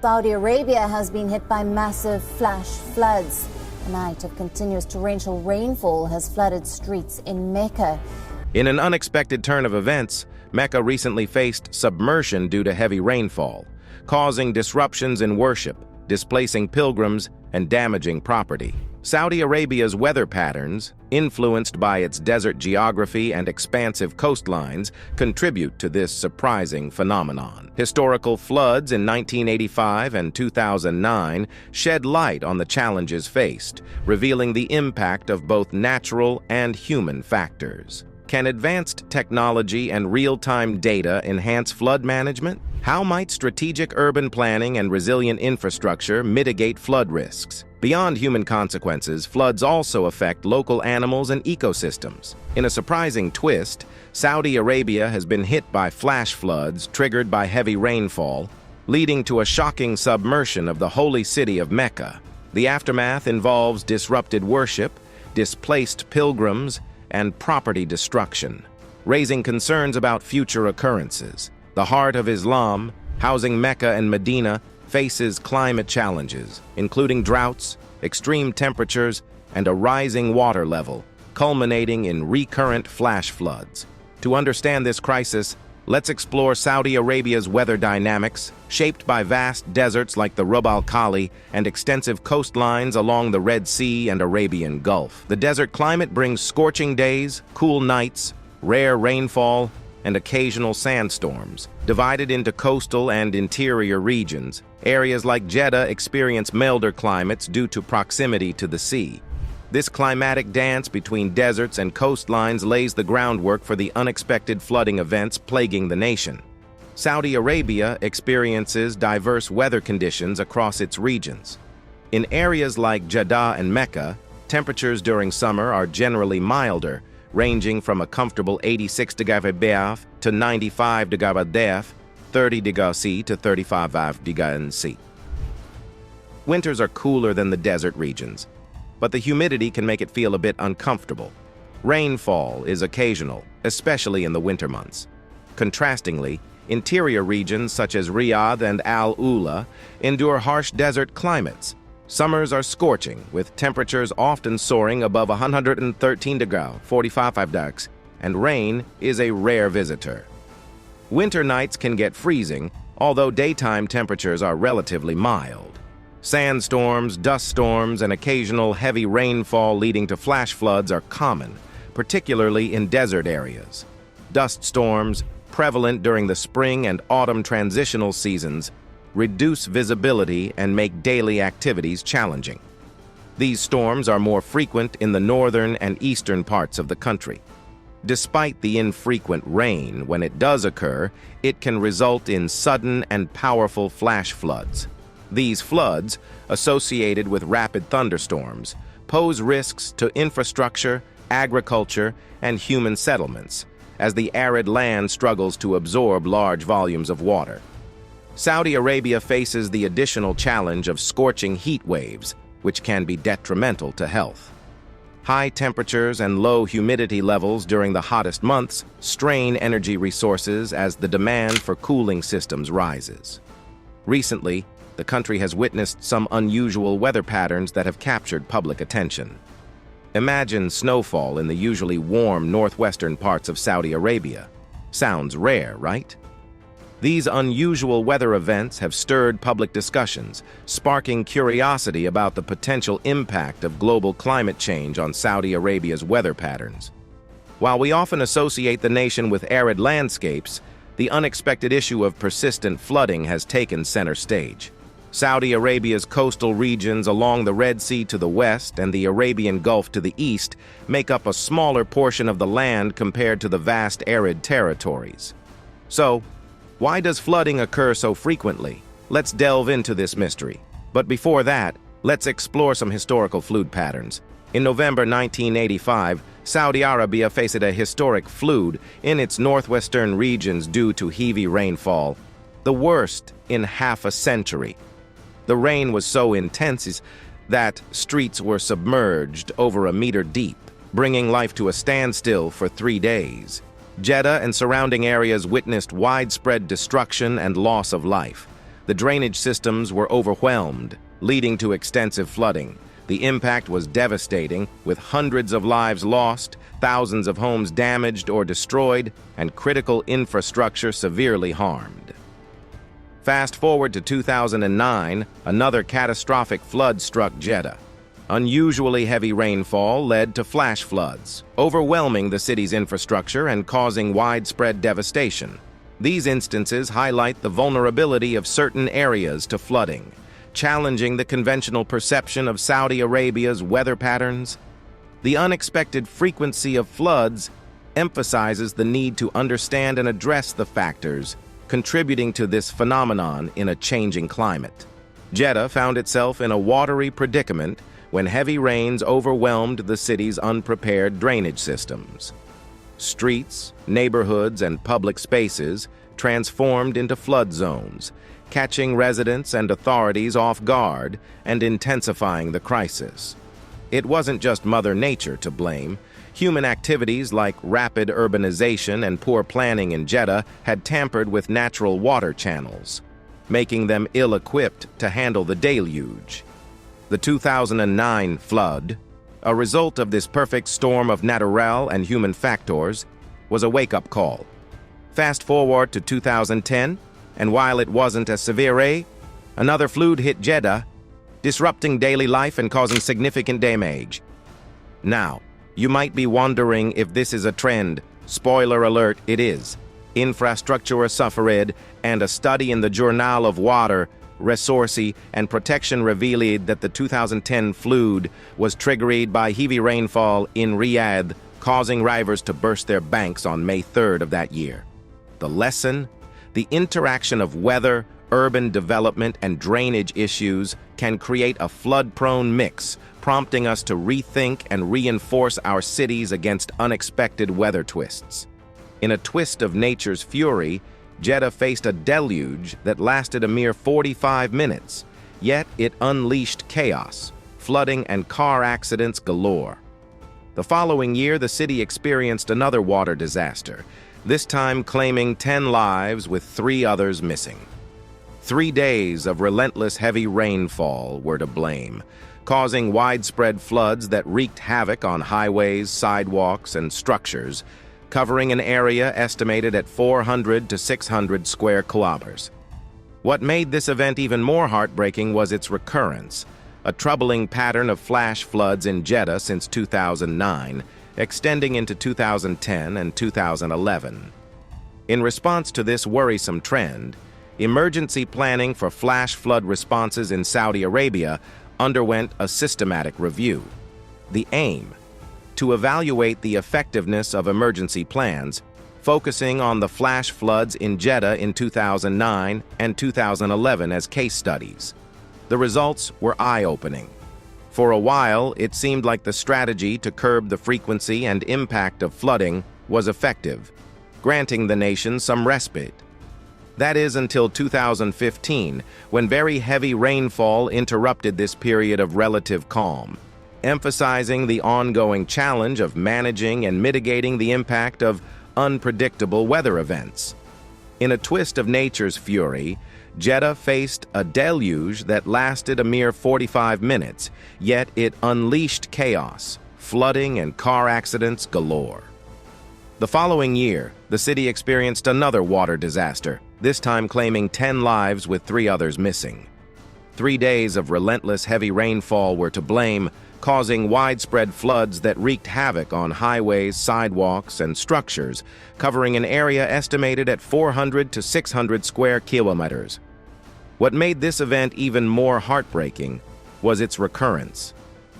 Saudi Arabia has been hit by massive flash floods. A night of continuous torrential rainfall has flooded streets in Mecca. In an unexpected turn of events, Mecca recently faced submersion due to heavy rainfall, causing disruptions in worship, displacing pilgrims, and damaging property. Saudi Arabia's weather patterns, influenced by its desert geography and expansive coastlines, contribute to this surprising phenomenon. Historical floods in 1985 and 2009 shed light on the challenges faced, revealing the impact of both natural and human factors. Can advanced technology and real-time data enhance flood management? How might strategic urban planning and resilient infrastructure mitigate flood risks? Beyond human consequences, floods also affect local animals and ecosystems. In a surprising twist, Saudi Arabia has been hit by flash floods triggered by heavy rainfall, leading to a shocking submersion of the holy city of Mecca. The aftermath involves disrupted worship, displaced pilgrims, and property destruction, raising concerns about future occurrences. The heart of Islam, housing Mecca and Medina, faces climate challenges, including droughts, extreme temperatures, and a rising water level, culminating in recurrent flash floods. To understand this crisis, let's explore Saudi Arabia's weather dynamics, shaped by vast deserts like the Rub al-Khali and extensive coastlines along the Red Sea and Arabian Gulf. The desert climate brings scorching days, cool nights, rare rainfall, and occasional sandstorms. Divided into coastal and interior regions, areas like Jeddah experience milder climates due to proximity to the sea. This climatic dance between deserts and coastlines lays the groundwork for the unexpected flooding events plaguing the nation. Saudi Arabia experiences diverse weather conditions across its regions. In areas like Jeddah and Mecca, temperatures during summer are generally milder, ranging from a comfortable 86 degrees to 95 degrees, 30 degrees C to 35 degrees C. Winters are cooler than the desert regions, but the humidity can make it feel a bit uncomfortable. Rainfall is occasional, especially in the winter months. Contrastingly, interior regions such as Riyadh and Al Ula endure harsh desert climates. Summers are scorching, with temperatures often soaring above 113 degrees, 45 degrees, and rain is a rare visitor. Winter nights can get freezing, although daytime temperatures are relatively mild. Sandstorms, dust storms, and occasional heavy rainfall leading to flash floods are common, particularly in desert areas. Dust storms, prevalent during the spring and autumn transitional seasons, reduce visibility and make daily activities challenging. These storms are more frequent in the northern and eastern parts of the country. Despite the infrequent rain, when it does occur, it can result in sudden and powerful flash floods. These floods, associated with rapid thunderstorms, pose risks to infrastructure, agriculture, and human settlements, as the arid land struggles to absorb large volumes of water. Saudi Arabia faces the additional challenge of scorching heat waves, which can be detrimental to health. High temperatures and low humidity levels during the hottest months strain energy resources as the demand for cooling systems rises. Recently, the country has witnessed some unusual weather patterns that have captured public attention. Imagine snowfall in the usually warm northwestern parts of Saudi Arabia. Sounds rare, right? These unusual weather events have stirred public discussions, sparking curiosity about the potential impact of global climate change on Saudi Arabia's weather patterns. While we often associate the nation with arid landscapes, the unexpected issue of persistent flooding has taken center stage. Saudi Arabia's coastal regions along the Red Sea to the west and the Arabian Gulf to the east make up a smaller portion of the land compared to the vast arid territories. So, why does flooding occur so frequently? Let's delve into this mystery. But before that, let's explore some historical flood patterns. In November 1985, Saudi Arabia faced a historic flood in its northwestern regions due to heavy rainfall, the worst in half a century. The rain was so intense that streets were submerged over a meter deep, bringing life to a standstill for 3 days. Jeddah and surrounding areas witnessed widespread destruction and loss of life. The drainage systems were overwhelmed, leading to extensive flooding. The impact was devastating, with hundreds of lives lost, thousands of homes damaged or destroyed, and critical infrastructure severely harmed. Fast forward to 2009, another catastrophic flood struck Jeddah. Unusually heavy rainfall led to flash floods, overwhelming the city's infrastructure and causing widespread devastation. These instances highlight the vulnerability of certain areas to flooding, challenging the conventional perception of Saudi Arabia's weather patterns. The unexpected frequency of floods emphasizes the need to understand and address the factors contributing to this phenomenon in a changing climate. Jeddah found itself in a watery predicament when heavy rains overwhelmed the city's unprepared drainage systems. Streets, neighborhoods, and public spaces transformed into flood zones, catching residents and authorities off guard and intensifying the crisis. It wasn't just Mother Nature to blame. Human activities like rapid urbanization and poor planning in Jeddah had tampered with natural water channels, making them ill-equipped to handle the deluge. The 2009 flood, a result of this perfect storm of natural and human factors, was a wake-up call. Fast forward to 2010, and while it wasn't as severe, another flood hit Jeddah, disrupting daily life and causing significant damage. Now, you might be wondering if this is a trend. Spoiler alert, it is. Infrastructure suffered, and a study in the Journal of Water, Resources and Protection revealed that the 2010 flood was triggered by heavy rainfall in Riyadh, causing rivers to burst their banks on May 3rd of that year. The lesson? The interaction of weather, urban development, and drainage issues can create a flood-prone mix, prompting us to rethink and reinforce our cities against unexpected weather twists. In a twist of nature's fury, Jeddah faced a deluge that lasted a mere 45 minutes, yet it unleashed chaos, flooding, and car accidents galore. The following year, the city experienced another water disaster, this time claiming 10 lives with 3 others missing. 3 days of relentless heavy rainfall were to blame, causing widespread floods that wreaked havoc on highways, sidewalks, and structures, covering an area estimated at 400 to 600 square kilometers. What made this event even more heartbreaking was its recurrence, a troubling pattern of flash floods in Jeddah since 2009, extending into 2010 and 2011. In response to this worrisome trend, emergency planning for flash flood responses in Saudi Arabia underwent a systematic review. The aim: to evaluate the effectiveness of emergency plans, focusing on the flash floods in Jeddah in 2009 and 2011 as case studies. The results were eye-opening. For a while, it seemed like the strategy to curb the frequency and impact of flooding was effective, granting the nation some respite. That is until 2015, when very heavy rainfall interrupted this period of relative calm, emphasizing the ongoing challenge of managing and mitigating the impact of unpredictable weather events. In a twist of nature's fury, Jeddah faced a deluge that lasted a mere 45 minutes, yet it unleashed chaos, flooding, and car accidents galore. The following year, the city experienced another water disaster, this time claiming 10 lives with 3 others missing. 3 days of relentless heavy rainfall were to blame, causing widespread floods that wreaked havoc on highways, sidewalks, and structures, covering an area estimated at 400 to 600 square kilometers. What made this event even more heartbreaking was its recurrence,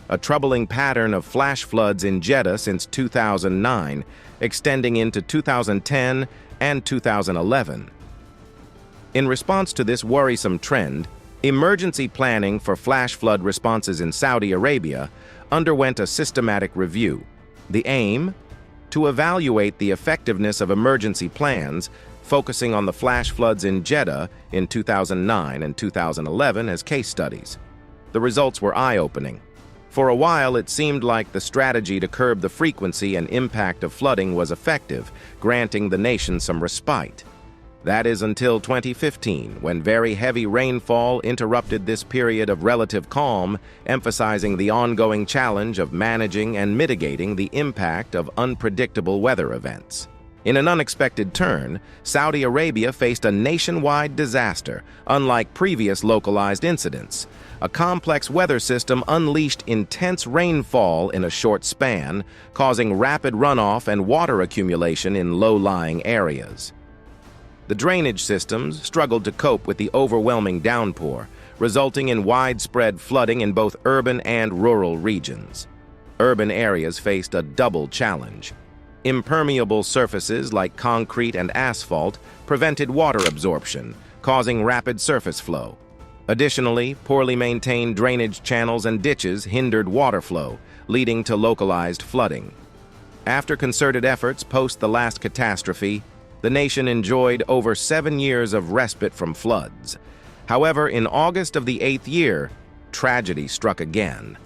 a troubling pattern of flash floods in Jeddah since 2009, extending into 2010 and 2011. In response to this worrisome trend, emergency planning for flash flood responses in Saudi Arabia underwent a systematic review. The aim? To evaluate the effectiveness of emergency plans, focusing on the flash floods in Jeddah in 2009 and 2011 as case studies. The results were eye-opening. For a while, it seemed like the strategy to curb the frequency and impact of flooding was effective, granting the nation some respite. That is until 2015, when very heavy rainfall interrupted this period of relative calm, emphasizing the ongoing challenge of managing and mitigating the impact of unpredictable weather events. In an unexpected turn, Saudi Arabia faced a nationwide disaster, unlike previous localized incidents. A complex weather system unleashed intense rainfall in a short span, causing rapid runoff and water accumulation in low-lying areas. The drainage systems struggled to cope with the overwhelming downpour, resulting in widespread flooding in both urban and rural regions. Urban areas faced a double challenge. Impermeable surfaces like concrete and asphalt prevented water absorption, causing rapid surface flow. Additionally, poorly maintained drainage channels and ditches hindered water flow, leading to localized flooding. After concerted efforts post the last catastrophe, the nation enjoyed over 7 years of respite from floods. However, in August of the 8th year, tragedy struck again.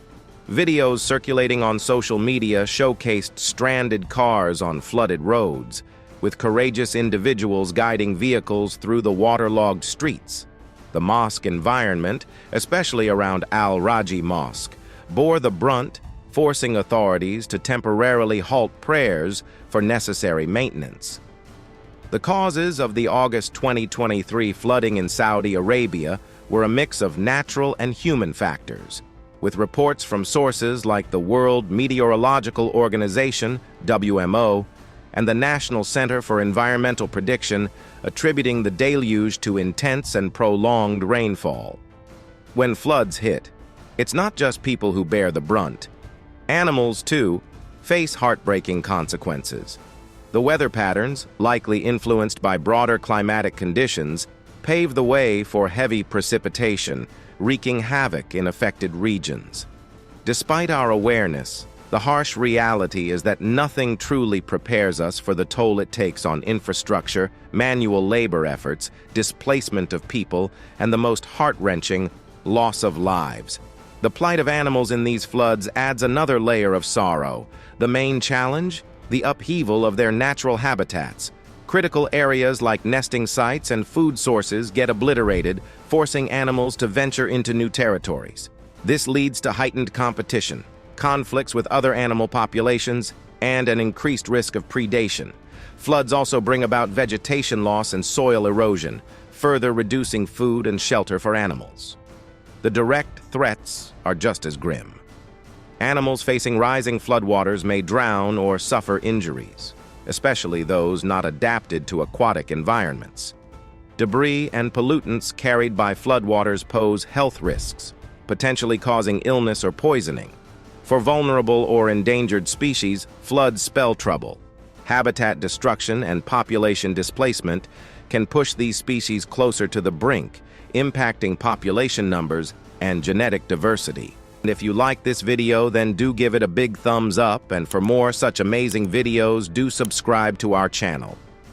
Videos circulating on social media showcased stranded cars on flooded roads, with courageous individuals guiding vehicles through the waterlogged streets. The mosque environment, especially around Al-Raji Mosque, bore the brunt, forcing authorities to temporarily halt prayers for necessary maintenance. The causes of the August 2023 flooding in Saudi Arabia were a mix of natural and human factors, with reports from sources like the World Meteorological Organization, WMO, and the National Center for Environmental Prediction attributing the deluge to intense and prolonged rainfall. When floods hit, it's not just people who bear the brunt. Animals, too, face heartbreaking consequences. The weather patterns, likely influenced by broader climatic conditions, pave the way for heavy precipitation, wreaking havoc in affected regions. Despite our awareness, the harsh reality is that nothing truly prepares us for the toll it takes on infrastructure, manual labor efforts, displacement of people, and the most heart-wrenching, loss of lives. The plight of animals in these floods adds another layer of sorrow. The main challenge? The upheaval of their natural habitats. Critical areas like nesting sites and food sources get obliterated, forcing animals to venture into new territories. This leads to heightened competition, conflicts with other animal populations, and an increased risk of predation. Floods also bring about vegetation loss and soil erosion, further reducing food and shelter for animals. The direct threats are just as grim. Animals facing rising floodwaters may drown or suffer injuries, especially those not adapted to aquatic environments. Debris and pollutants carried by floodwaters pose health risks, potentially causing illness or poisoning. For vulnerable or endangered species, floods spell trouble. Habitat destruction and population displacement can push these species closer to the brink, impacting population numbers and genetic diversity. And if you like this video, then do give it a big thumbs up, and for more such amazing videos, do subscribe to our channel.